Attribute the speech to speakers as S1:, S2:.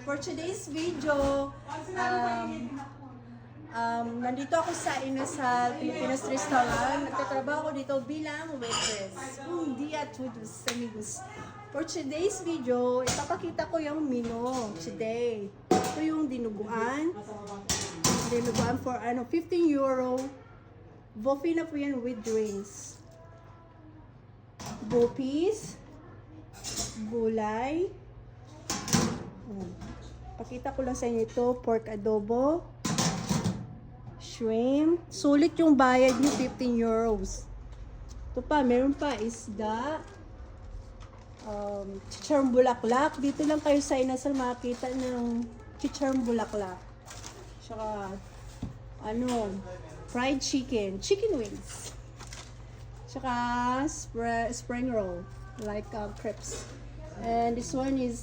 S1: for today's video, nandito ako sa Inasal Pilipinas Restaurant. Nagtatrabaho ako dito bilang waitress. Hindi at tudus, amigos. For today's video, ipapakita ko yung menu today. Ito yung dinuguan. Dinuguan for €15. Buffet na po yan with drinks. Bupis. Gulay. Pakita ko lang sa inyo ito. Pork adobo. Shrimp. Sulit yung bayad nyo, €15. Ito pa, meron pa isda. Chicharong bulaklak. Dito lang kayo sa Inasal makakita ng chicharong bulaklak. Tsaka, fried chicken. Chicken wings. Tsaka, spring roll. Like crepes. And this one is